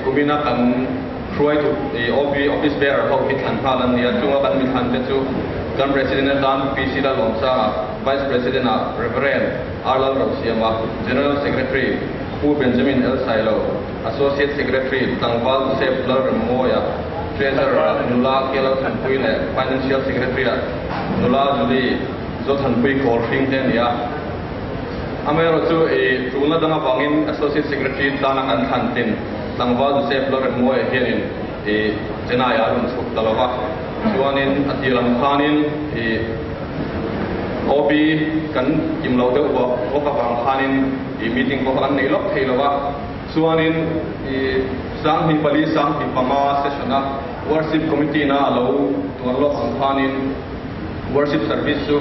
kumina kan kruai tu office bearer ho hit han phalan nia chunga kan mi than te chu kan president dan PC la lomsa vice president reverend Arlal Rausiama general secretary Pu Benjamin El Sailo associate secretary Tangwal Sep Lar Moya treasurer Nula Kela Thanpui le financial secretary Nula Juli zo Thanpui Kor Phing te nia amero chu tuna danga bangin associate secretary dana kan thantin Tangwal Sep Lar Moya hianin jena ya run suk talawa chuanin atilam khanin OB kan kimlo de wa ka bang khanin meeting ko kan nei lok theilawa chuanin sang hi pali sang hi pama session worship committee na lo tuarlo ang khanin worship service chu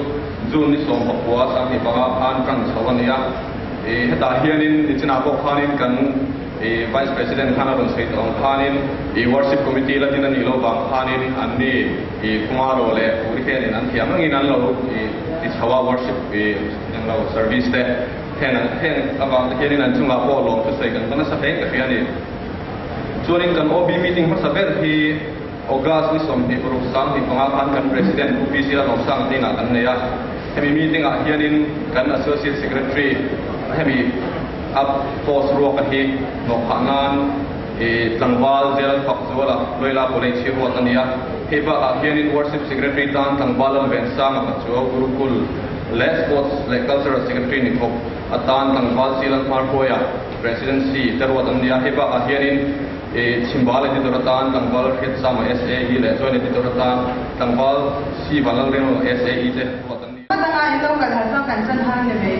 jun ni som pakwa sang hi panga khan kan sawania heta hianin nichina ko khanin kan vice president khana ban sei tong khanin worship committee la dinan ilo bang khanin anni kumaro le uri khen an thiam ngin an lo chawa worship lo service te hen abang hianin an chunga ko long to sei kan kana sa heng ka hianin chuanin kan OB meeting ma saber hi August ni som hi puruk sang hi panga khan kan president UPC la long sang dina kan ne ya hemi meeting a hianin kan associate secretary hemi up post ro ka hi no khanan Tangwal Zel Pakzola Loila College hi ro tania heba a hianin worship secretary tan Tangwal al Bensang ka chu Gurukul le sports le cultural secretary ni khop atan Tangwal Silan Marpoya presidency terwa tania heba a hianin Simbal di Doratan Tangwal Khit Sama SAE le join di Doratan Tangwal si balang reno SAE te ro tania tanga ito kan haso kan san han ne be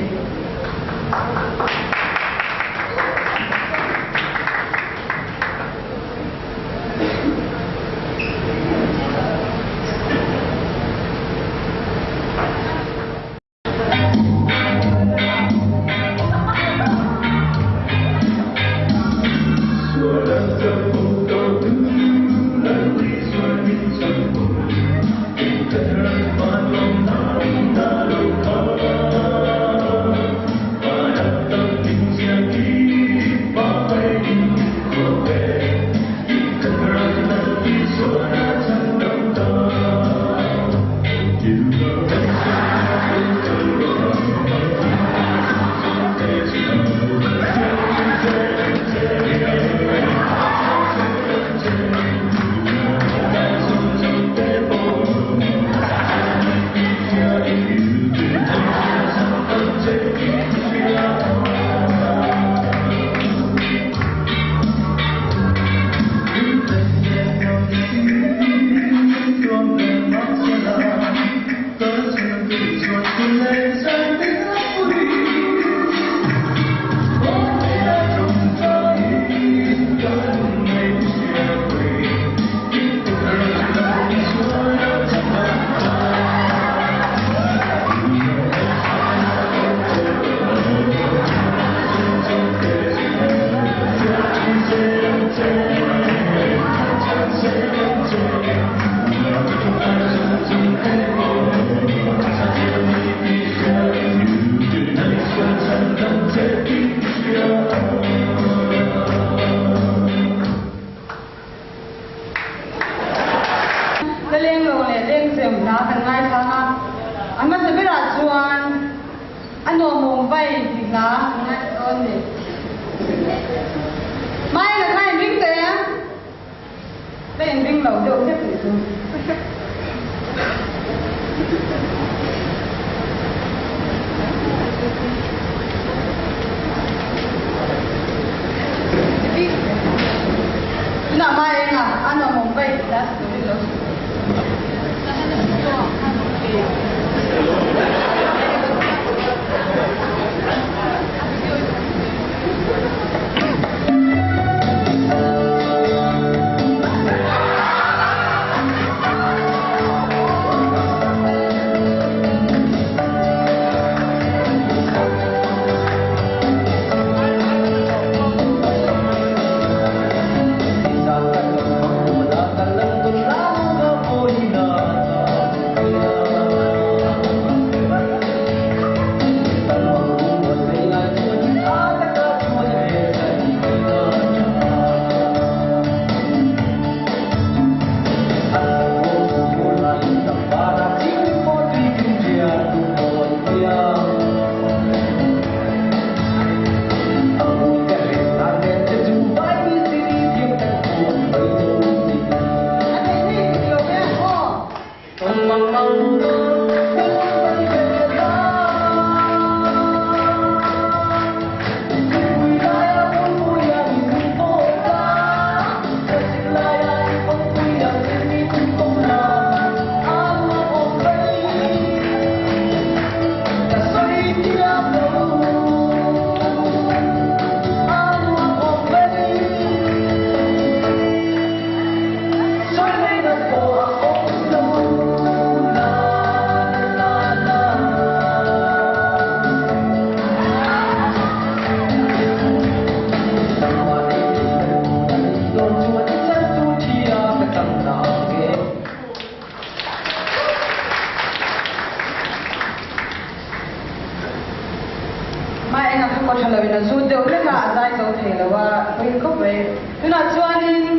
mai anh không có trả lời là dù đều rất là dài dấu thể là và mình không về thế là cho anh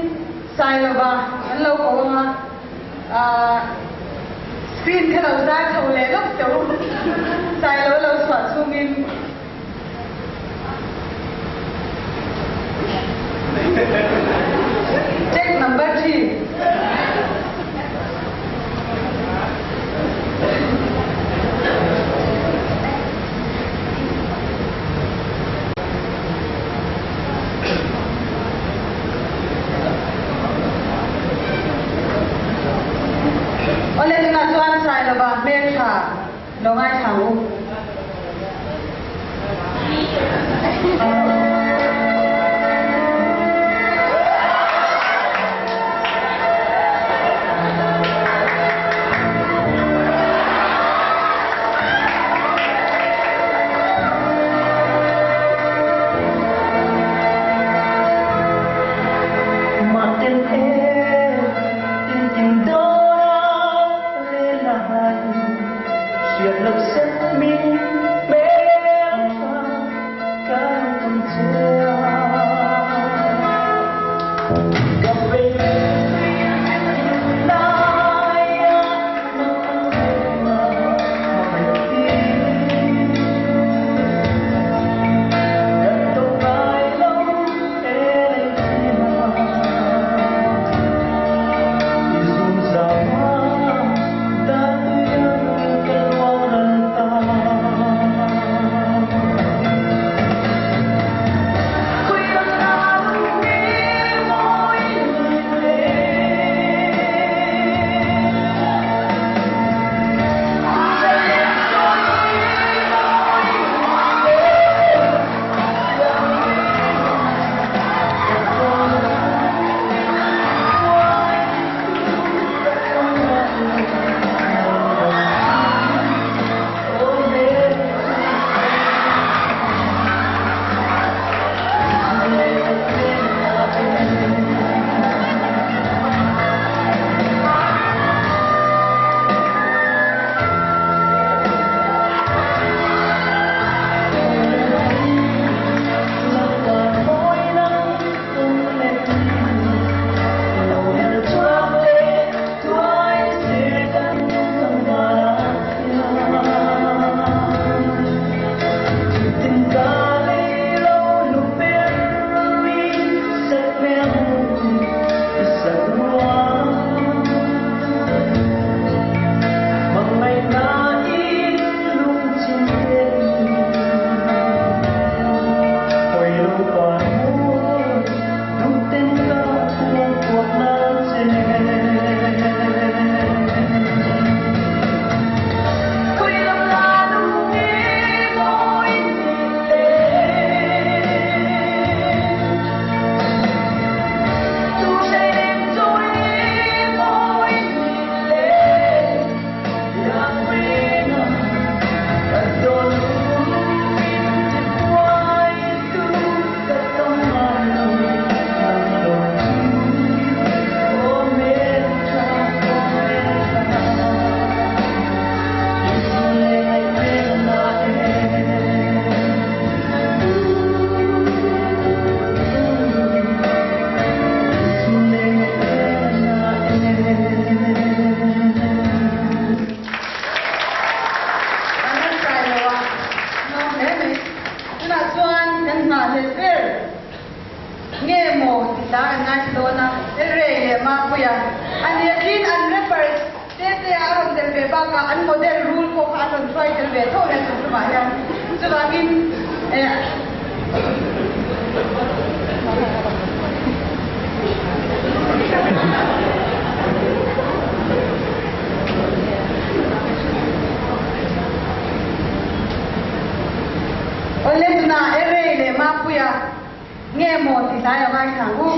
sai là và anh lâu có mà screen cái đầu ra thầu lẽ gấp chỗ sai lâu lâu soạn zoom in check number 3 Oleh dengan tuan saya lebah mereka dongai tahu. Oleh na ere le mapuya nge mo ti saya mai thangu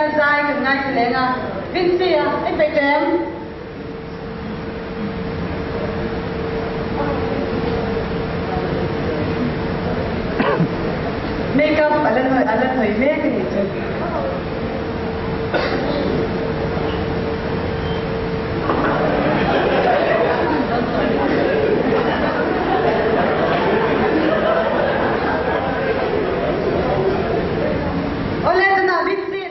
ran sai kan ngai lenga vin sia ai pe kem makeup alan hoi me ke ni chu ole na vin sia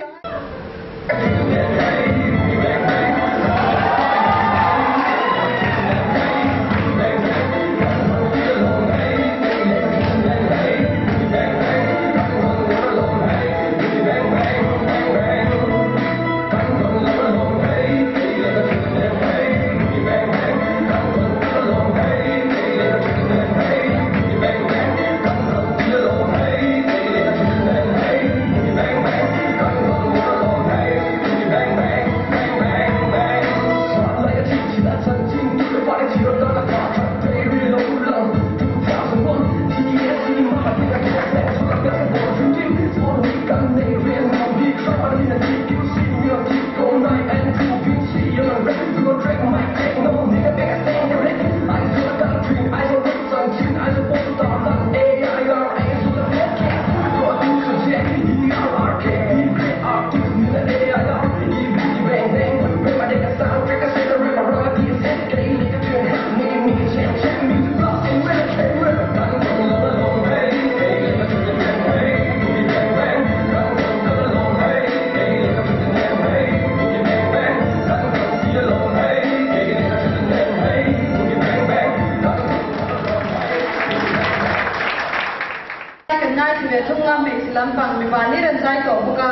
thunga me lampang mi bani ran sai to buka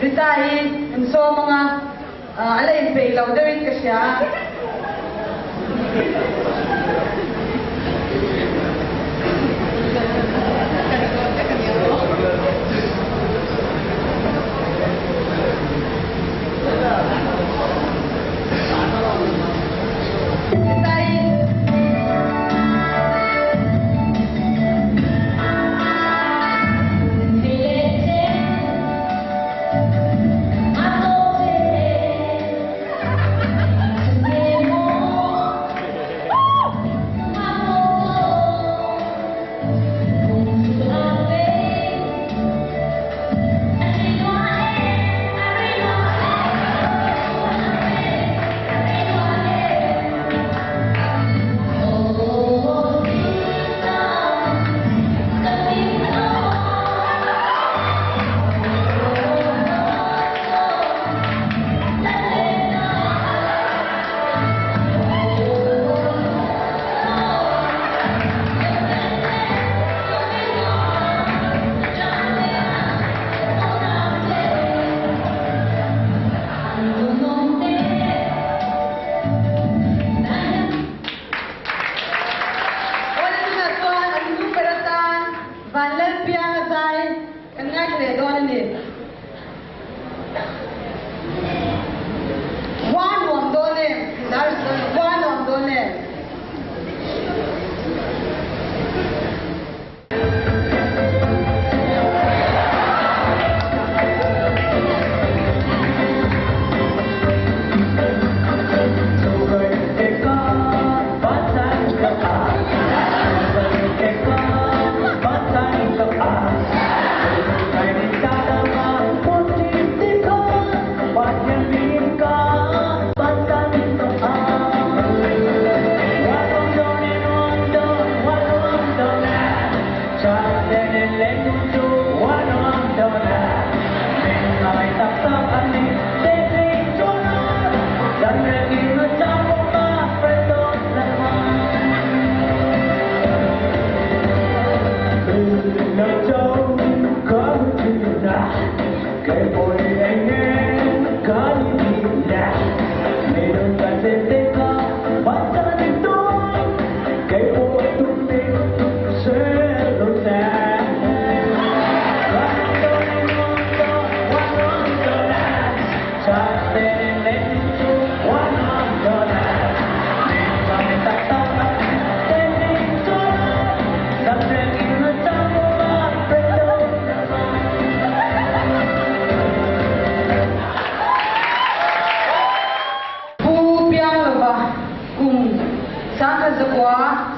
ritai in so mga ala in pe law dawin ka siya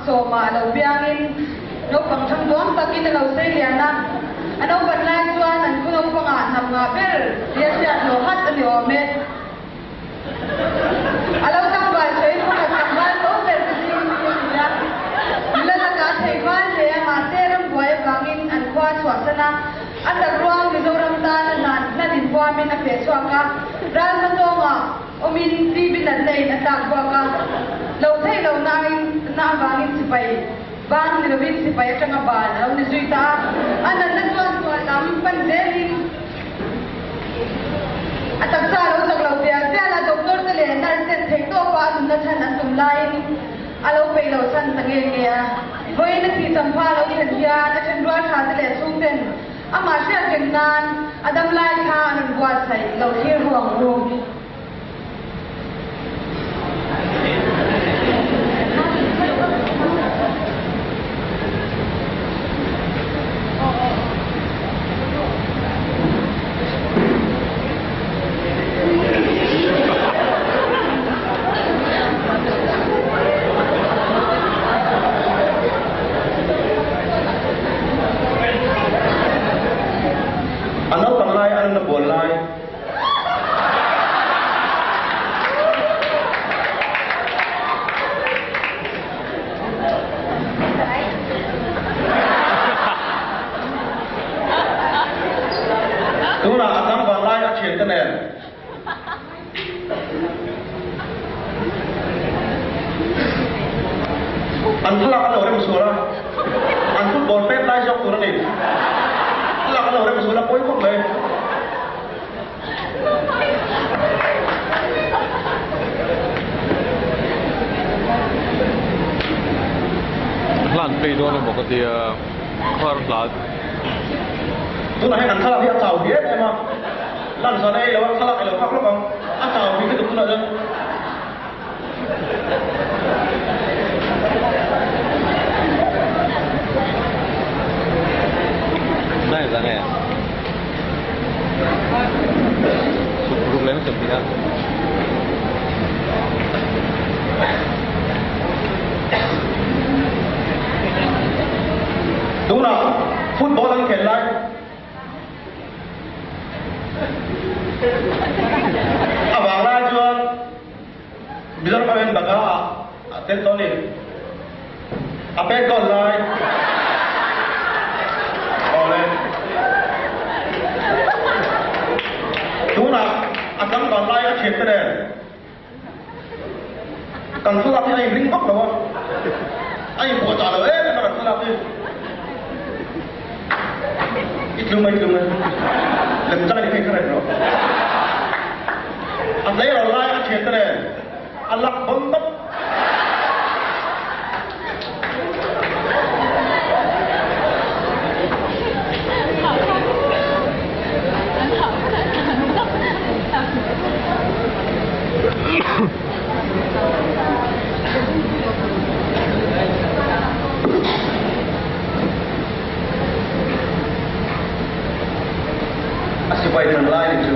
so ma lo biangin no pang thang duang takin lo sei liana ano ban lai chuan an kuno panga nam nga ber dia sia lo hat ani o me alo tak ba sei ko na kambal to ber si ya ila la ka thei ban le ma teram boy bangin an kwa chwasana anda ruang ni zoram ta na din kwa me na pe chwaka ral ma to nga omin ti bin na nei na tak kwa ka lo thei lo na bangin si pai bang ni robin si pai tanga ba lo ni zuita anan na tuan tuan lam pan delin atak sa lo sak lo dia sia la doktor te le na se thek to pa na than an tum lai alo pe lo san tange nge a hoi na ti tam pha lo chen dia na chen rua tha te le sung ten ama sia ken nan adam lai kha an bua sai lo hi ruang ru An pula kalau orang musulah, an tu bolpet lai jauh kurang ni. Pula kalau orang musulah koi kok leh. Lan play doon ang mga dia car blood. Tu nak an kalau dia tahu dia memang. Lan sana ini lewat kalau lewat apa bang? Tahu dia tu nak je. Nah, itu kan. Problemnya sebenarnya. Tu nak football ang kelai. Abang rajuan bisa main baga atel toni. Apa kau lai? Oleh. Tu nak akan kau lai asyik teren. Kan sulap ni ay ringkok lawan. Ay buat ala mana sulap ni. Itu mah. Lembaga ni keren loh. Asal Allah yang citra, Allah bentuk. Asyik baik dan lain itu.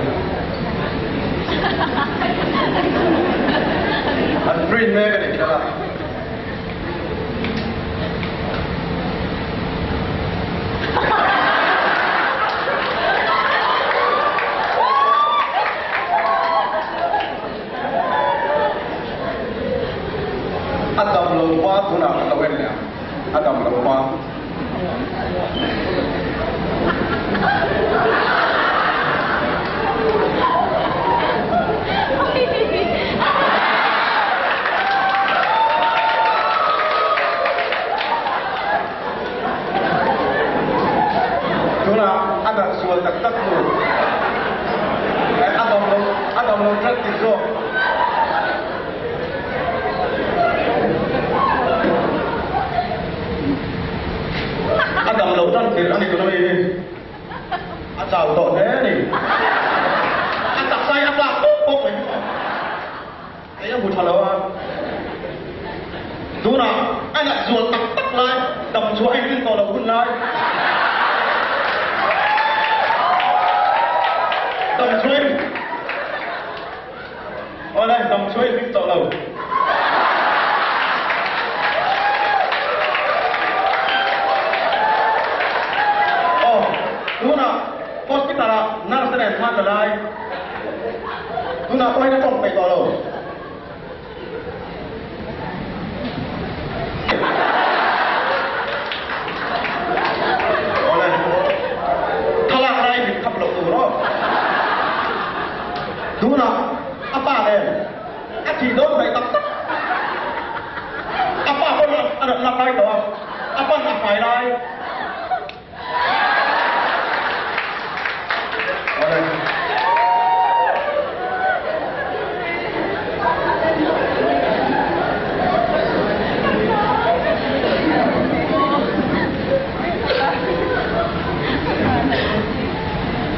Unfriend mereka ni cara. Adam lupa tu nak lawan dia. Adam lupa. Ada sual tak tu. Adam lo praktis tu. Adam lo praktis ani tu nama ini. Asal tu ni. Atak saya apa? Pok ni. Saya buat lawan. Tu nak anak sual tak lai. Dam suai ni tu lah pun lai. Tầm xuyên ở đây tầm xuyên biết tàu lầu lại tôi nào quay nó trồng phải to đâu rồi thằng lạc này bị khập lậu tù đó tôi nào apa đây chỉ đốt vậy tập apa pun ada lapai doang apa nak phải đây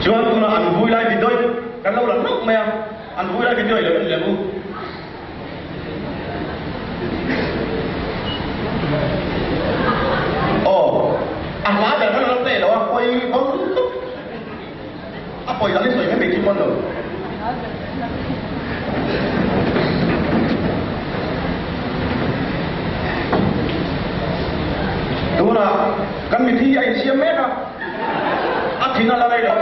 Chúa tôi là ăn vui lại thì tôi cái lâu là nước mèo ăn vui lại thì tôi là ngu ăn lá để nó lắm tệ đó quay có apa yang ini saya bikin mana tu na kan miti ai siam me ka athina la dai da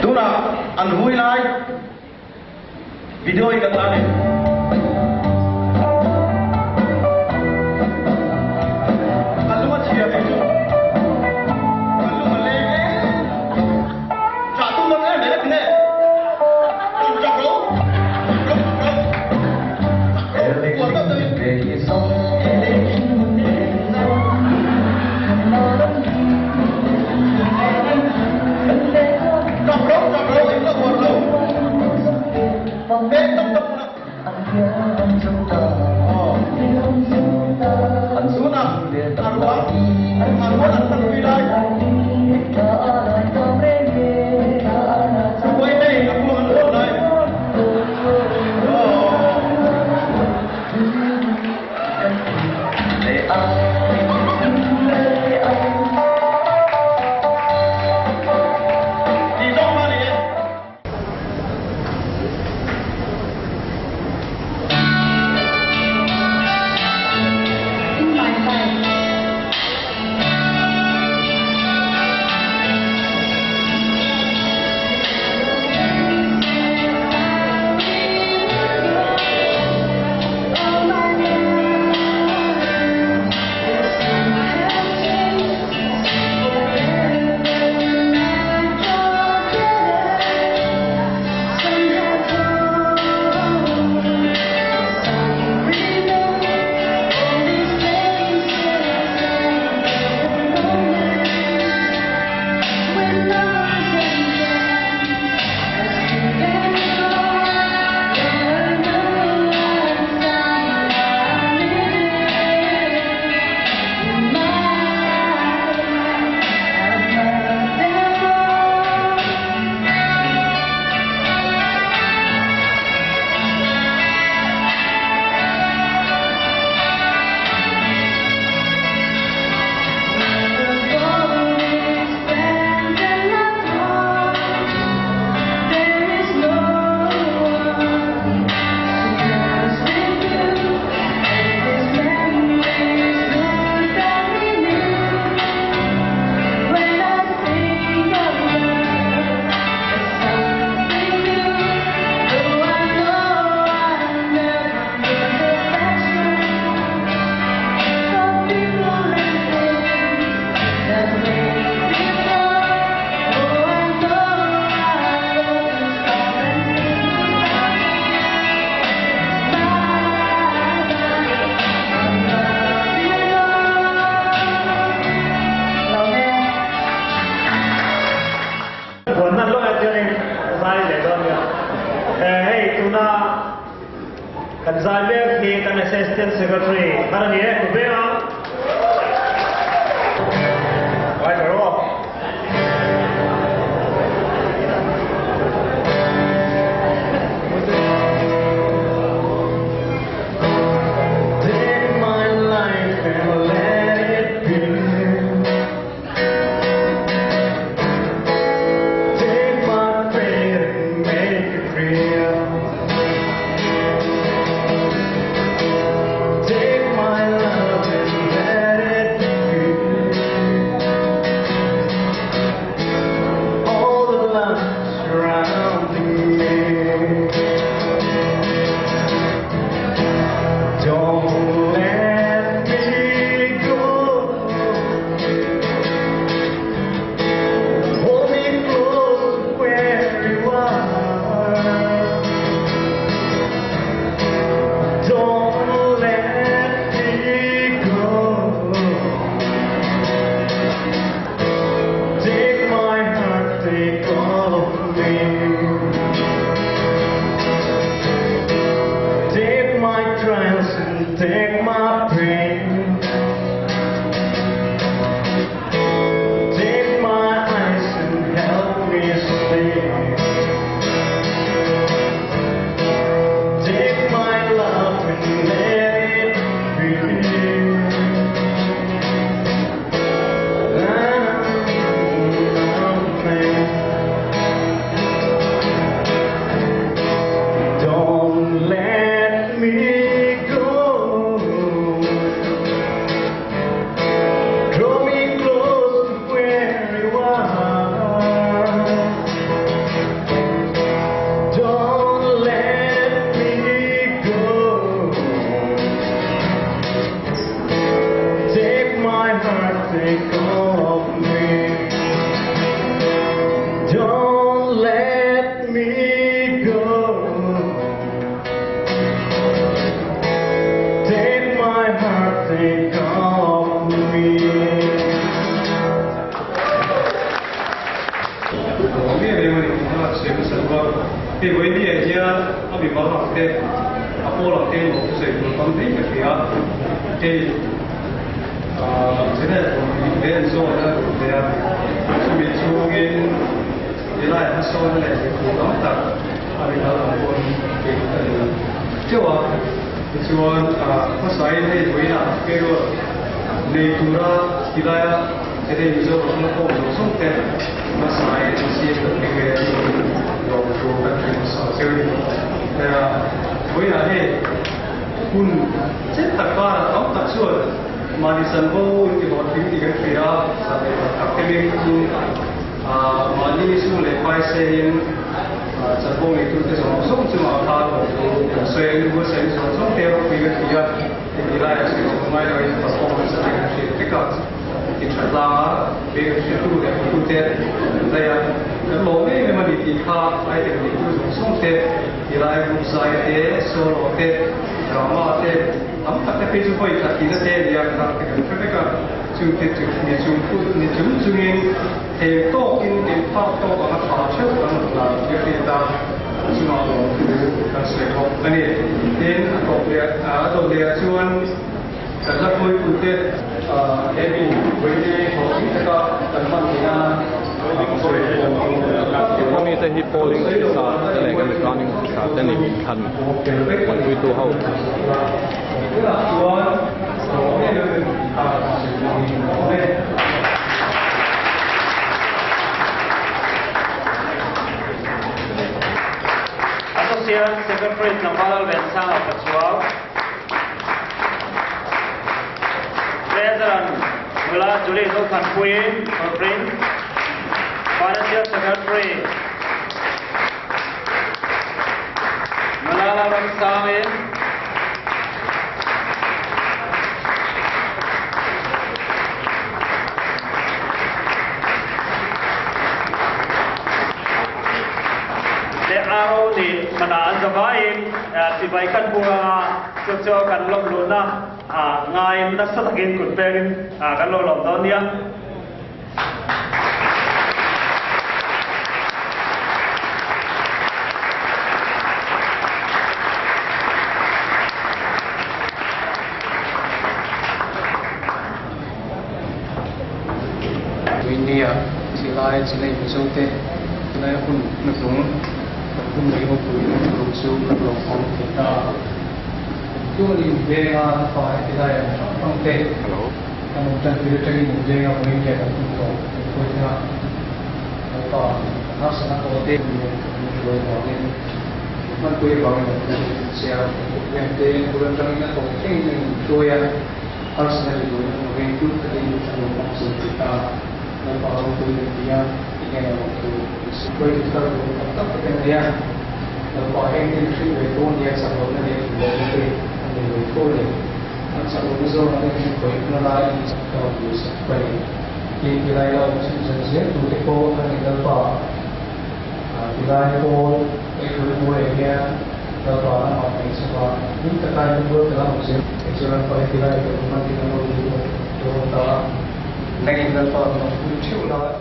tu na an hui lai video ai ka ta ne Kanzalek ni kan assistant secretary. Mana ni kubera. Wai ro. Take my life and let it be. Take my pain and make it real. Take my love and let it be. take my pain, take my eyes and help me sleep, take my love and let it begin. Don't let me go. Draw me close to where you are. Don't let me go. Take my heart, take all of me. Don't let me go. Take my heart, take all of me. Kami sa hipoling sa talagang kaning sa tanim kan ito how Associate Secretary ng Palal Bensang at Kasuaw, President mula Julie Zulfan Queen, Prince, Financial Secretary Malala Ramsamin, araw ni manaan sa bayin sibaikan bunga sosyo kan lom luna ngayon nasatakin kunperin kan lolom daw niya India sila ay sila ibusote sila ay kung naglong kung may hukul nagluso naglong kita kung imbega pa sila ay ang te ang utan pilitari imbega kung hindi ka kung kung na pa nasa na ko te ko din man ko yung bagay siya yung te bulan lang na ko tingin doya personally doon kung include ka din sa mga kita Napakawag ko yung diyan, tingnan naman ko. Pwede sa ko, tapos diyan. Napakahingin siya, ito niya sa loob na niya, ang nilay ko rin. At sa uzo na niya ko, ikunalain sa kawag sa pwede. Kilay lang sa siya, tuloy ko ang igal pa. Kilay ko, ikulimuhay niya, dapat ang mga isa pa. Hindi kakain ko lang siya. Ito lang pa kilay ko, kung hindi na mag-ulo. Naging dalpa ng YouTube na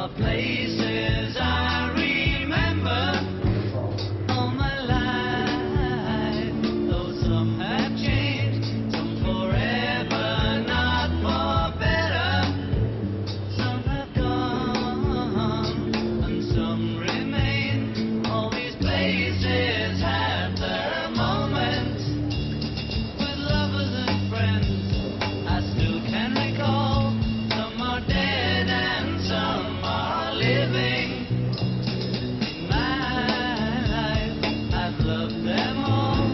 places I remember all my life, though some have changed, some forever, not for better. Some have gone and some remain. All these places have their moments with lovers and friends. I still can recall. Some are dead and some are living. In my life, I've loved them all.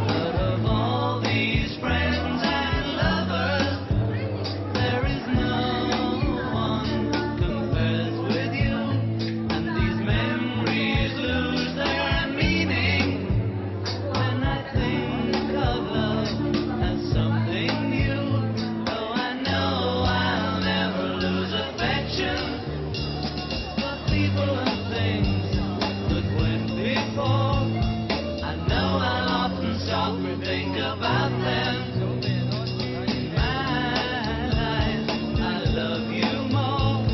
But of all these friends and lovers, there is no one compares with you. And these memories lose their meaning when I think of love as something new. Though I know I'll never lose affection for people and things that went before. I know I'll often stop and think about them. In my life, I love you more.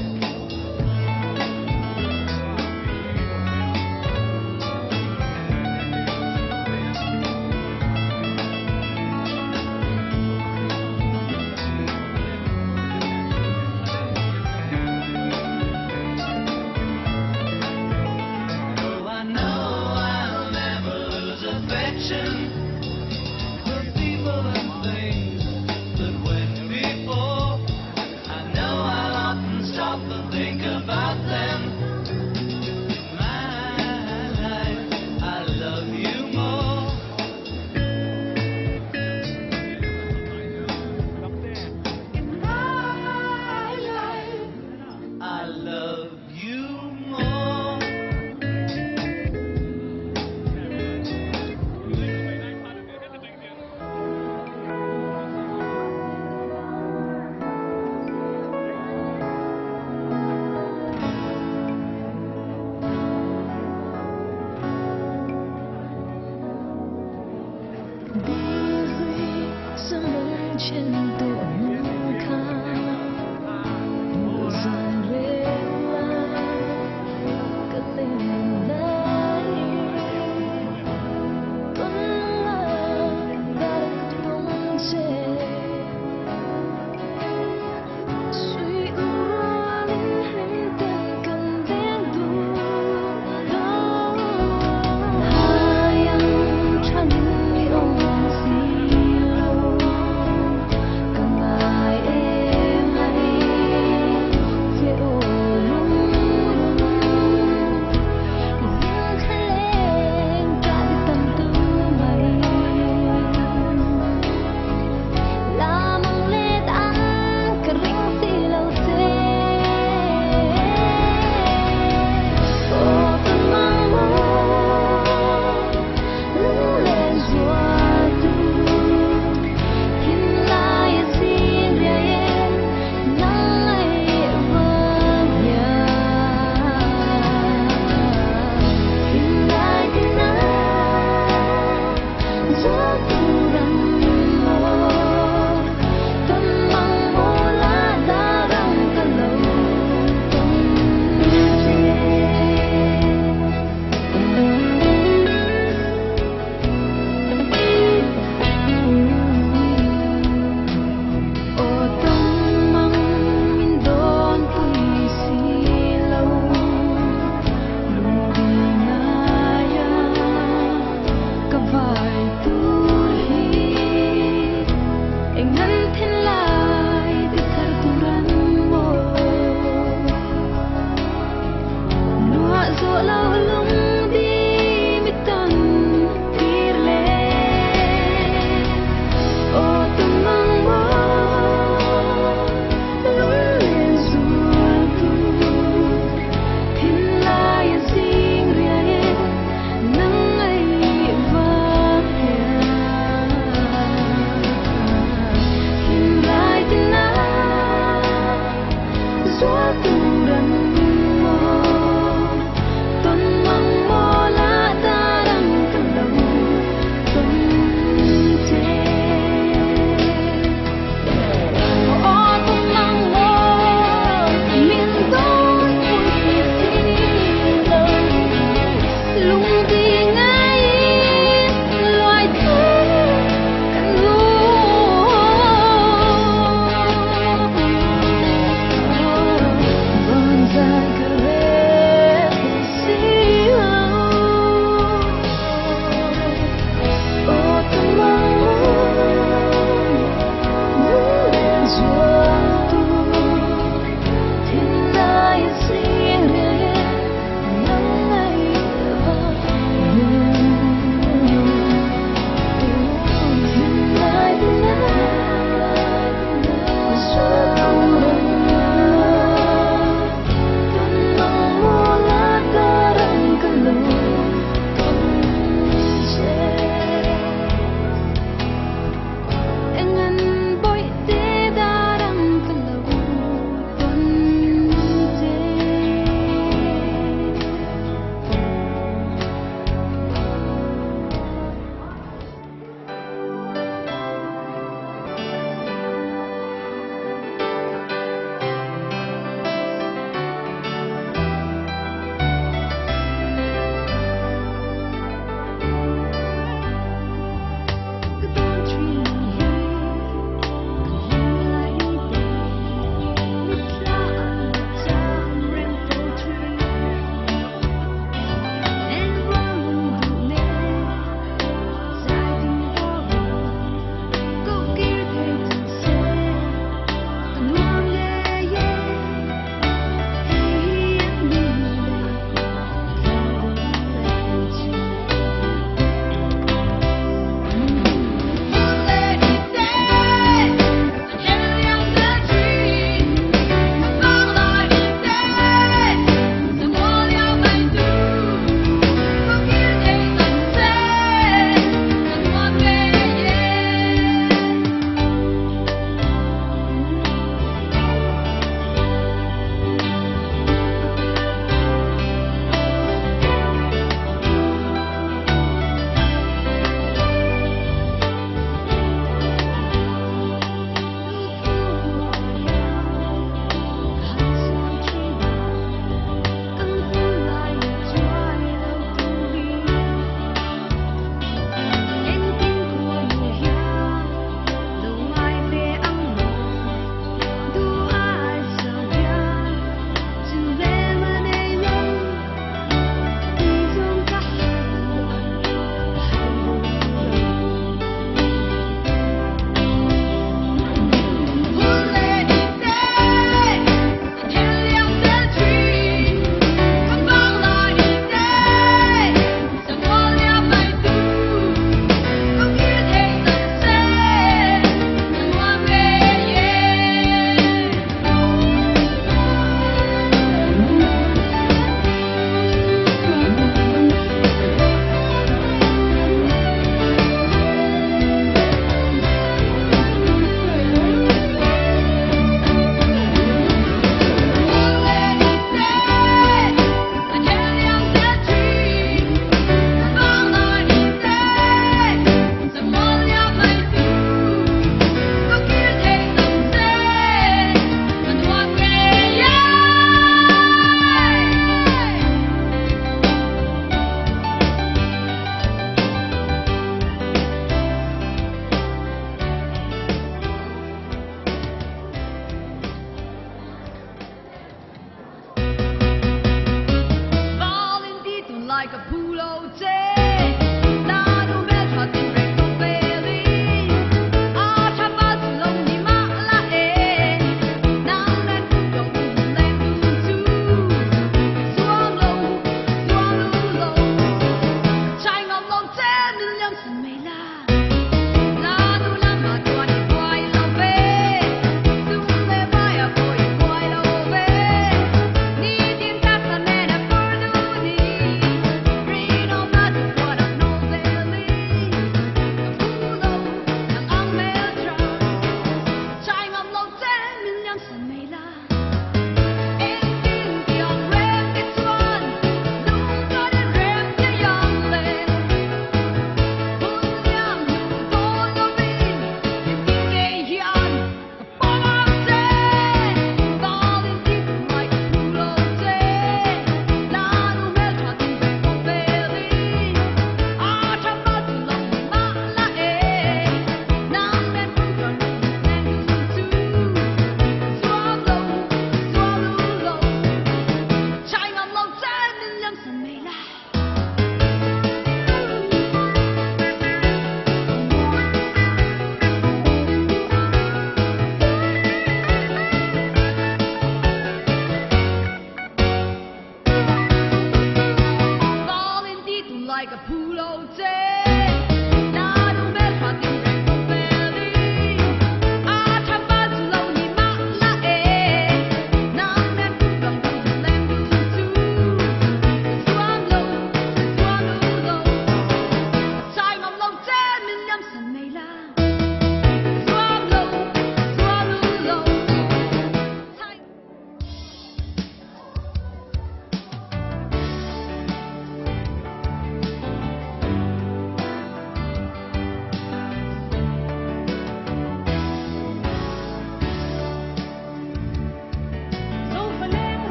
Though I know I'll never lose affection for people and things that went before. I know I'll often stop and think about them. In my life, I love you more. In my life, I love you more. Hãy subscribe cho kênh Ghiền Mì Gõ để không bỏ lỡ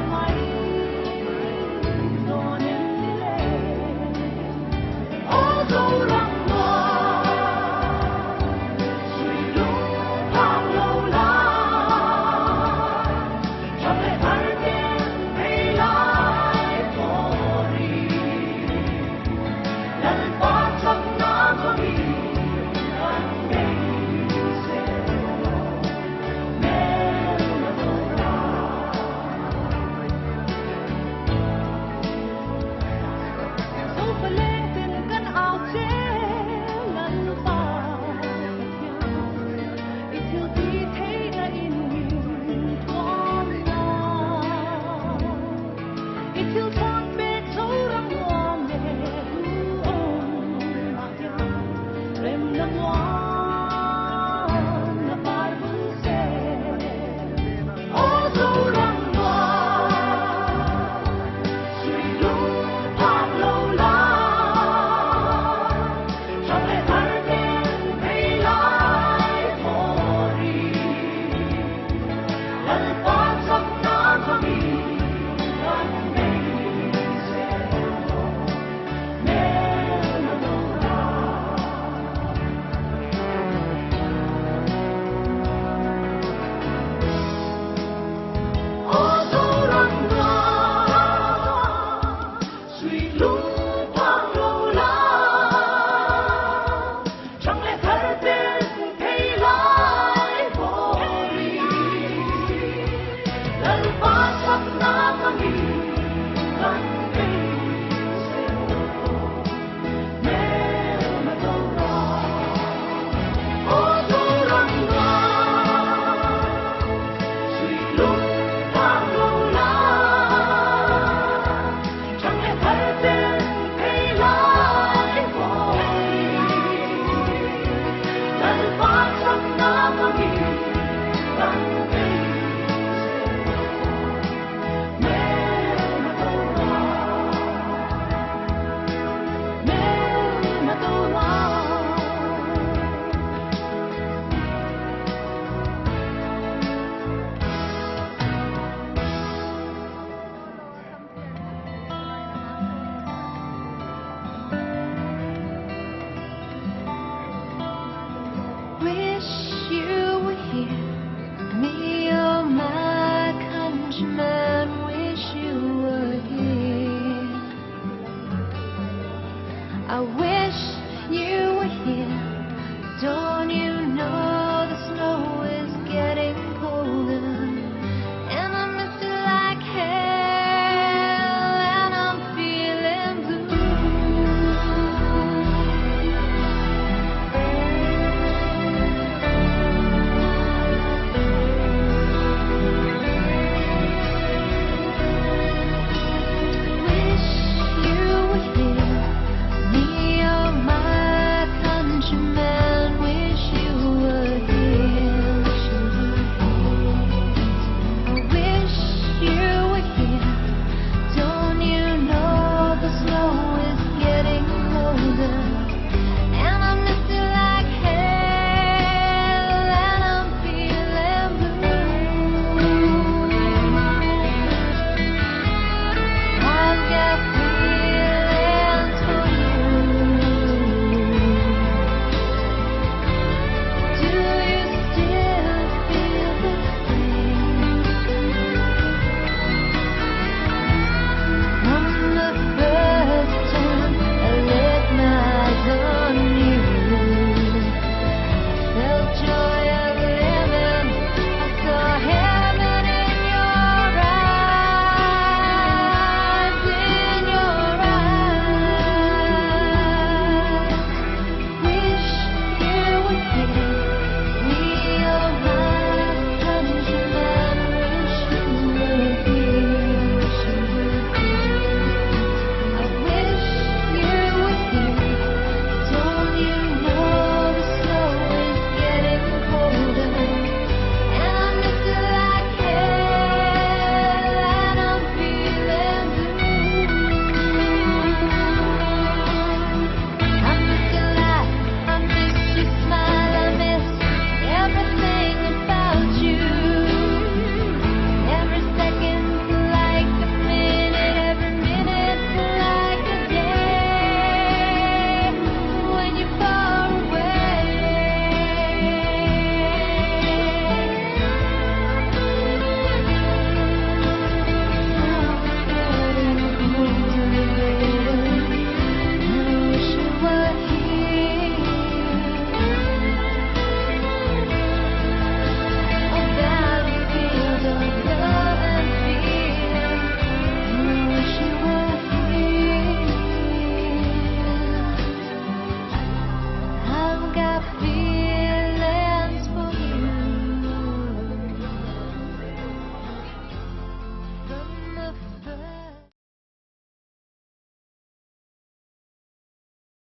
my